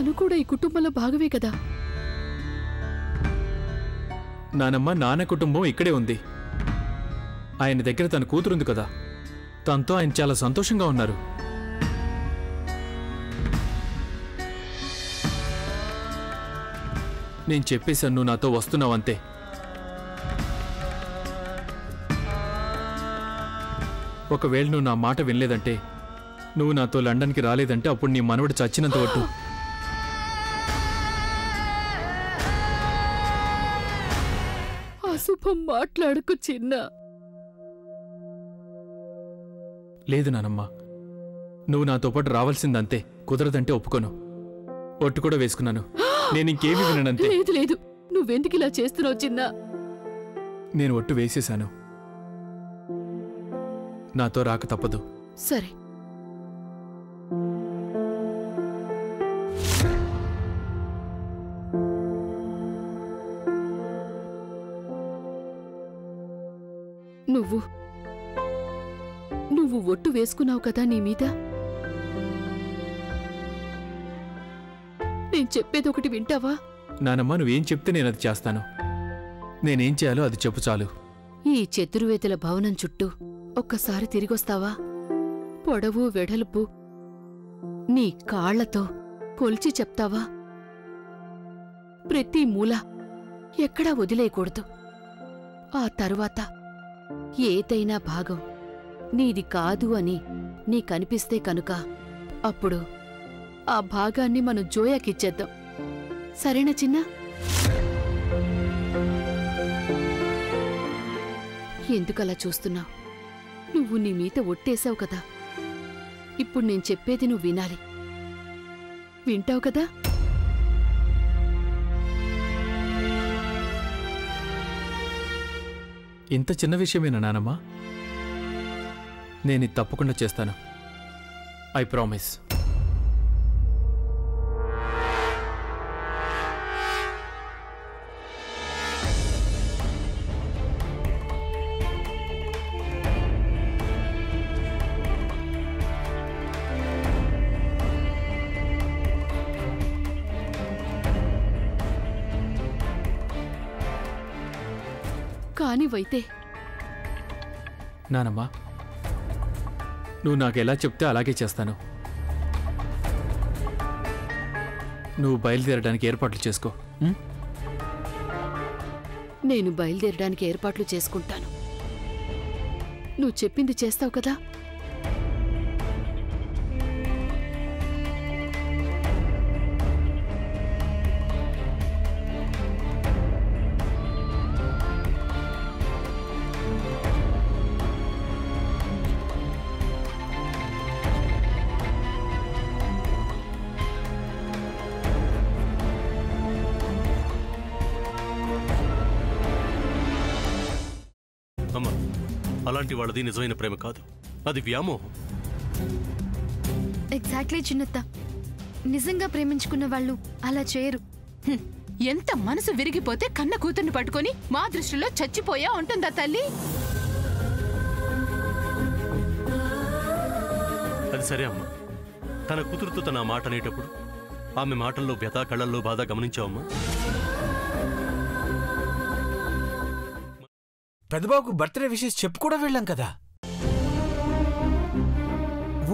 తను కూడా ఈ కుటుంబంలో భాగమే కదా. నానమ్మ నాన్న కుటుంబం ఇక్కడే ఉంది. ఆయన దగ్గర తన కూతురుంది కదా, తనతో ఆయన చాలా సంతోషంగా ఉన్నారు. నేను చెప్పేశాను, నువ్వు నాతో వస్తున్నావంతే. ఒకవేళ నువ్వు నా మాట వినలేదంటే, నువ్వు నాతో లండన్కి రాలేదంటే అప్పుడు నీ మనవడు చచ్చినంత ఒట్టు. అశుభం మాట్లాడుకు చిన్న. లేదు నానమ్మ, నువ్వు నాతో పాటు రావాల్సిందంతే. కుదరదంటే ఒప్పుకోను. ఒట్టు కూడా వేసుకున్నాను. నేను ఇంకేమీ విననంతే. లేదు లేదు, నువ్వెందుకు ఇలా చేస్తున్నావు చిన్న? నేను ఒట్టు వేసేశాను. నాతో రాక తప్పదు. సరే. నువ్వు ఒట్టు వేసుకున్నావు కదా నీ మీద. నేను చెప్పేది ఒకటి వింటావా? నానమ్మ, నువ్వేం చెప్తే నేను అది చేస్తాను. నేనేం చేయాలో అది చెప్పు చాలు. ఈ చతుర్వేదుల భవనం చుట్టూ ఒక్కసారి తిరిగొస్తావా? పొడవు వెడల్పు నీ కాళ్లతో కొల్చి చెప్తావా? ప్రతి మూల ఎక్కడా వదిలేయకూడదు. ఆ తరువాత ఏదైనా భాగం నీది కాదు అని నీకనిపిస్తే కనుక అప్పుడు ఆ భాగాన్ని మనం జోయాకిచ్చేద్దాం. సరేనా చిన్నా? ఎందుకలా చూస్తున్నావు? నువ్వు నీ మీద ఒట్టేశావు కదా. ఇప్పుడు నేను చెప్పేది నువ్వు వినాలి. వింటావు కదా? ఇంత చిన్న విషయమేనా నానమ్మ? నేను ఇది తప్పకుండా చేస్తాను. I promise. కానివైతే నానమ్మా, నువ్వు నాకు ఎలా చెప్తే అలాగే చేస్తాను. నువ్వు బయలుదేరడానికి ఏర్పాట్లు చేసుకో. నేను బయలుదేరడానికి ఏర్పాట్లు చేసుకుంటాను. నువ్వు చెప్పింది చేస్తావు కదా? అమ్మా, అలాంటి వాళ్ళది నిజమైన ప్రేమ కాదు, అది వ్యామోహం. ఎగ్జాక్ట్లీ చిన్నత్త. నిజంగా ప్రేమించుకున్న వాళ్ళు అలా చేయరు. ఎంత మనసు విరిగిపోతే కన్న కూతుర్ని పట్టుకొని మా దృష్టిలో చచ్చిపోయా ఉంటుందా తల్లి? అది సరే అమ్మా, తన కూతురుతో తన మాట అనేటప్పుడు ఆమె మాటల్లో వ్యథ, కళ్ళల్లో బాధ గమనించావమ్మా? పెద్దబాబుకు బర్త్డే విషెస్ చెప్పు కూడా వెళ్ళాం కదా.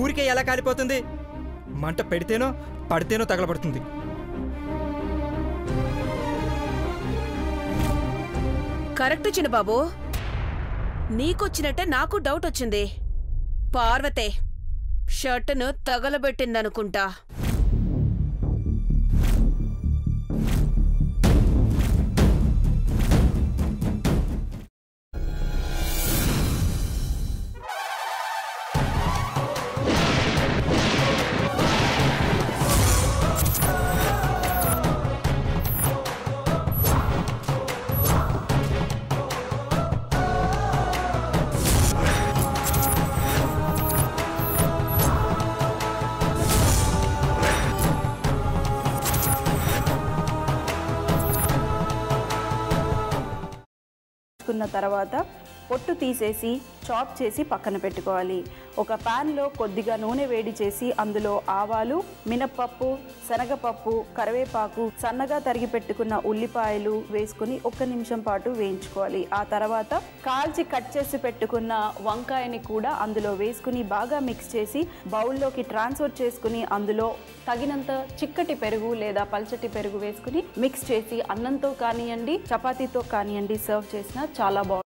ఊరికే ఎలా కాలిపోతుంది? మంట పెడితేనో పడితేనో తగలబడుతుంది. కరెక్ట్ చిన్నబాబు, నీకొచ్చినట్టే నాకు డౌట్ వచ్చింది. పార్వతే షర్టును తగలబెట్టిందనుకుంటా. తర్వాత పొట్టు తీసేసి చాప్ చేసి పక్కన పెట్టుకోవాలి. ఒక ప్యాన్లో కొద్దిగా నూనె వేడి చేసి అందులో ఆవాలు, మినప్పప్పు, శనగపప్పు, కరివేపాకు, సన్నగా తరిగి పెట్టుకున్న ఉల్లిపాయలు వేసుకుని 1 నిమిషం పాటు వేయించుకోవాలి. ఆ తర్వాత కాల్చి కట్ చేసి పెట్టుకున్న వంకాయని కూడా అందులో వేసుకుని బాగా మిక్స్ చేసి బౌల్లోకి ట్రాన్స్ఫర్ చేసుకుని అందులో తగినంత చిక్కటి పెరుగు లేదా పల్చటి పెరుగు వేసుకుని మిక్స్ చేసి అన్నంతో కానివ్వండి, చపాతీతో కానివ్వండి సర్వ్ చేసినా చాలా బాగుంటుంది.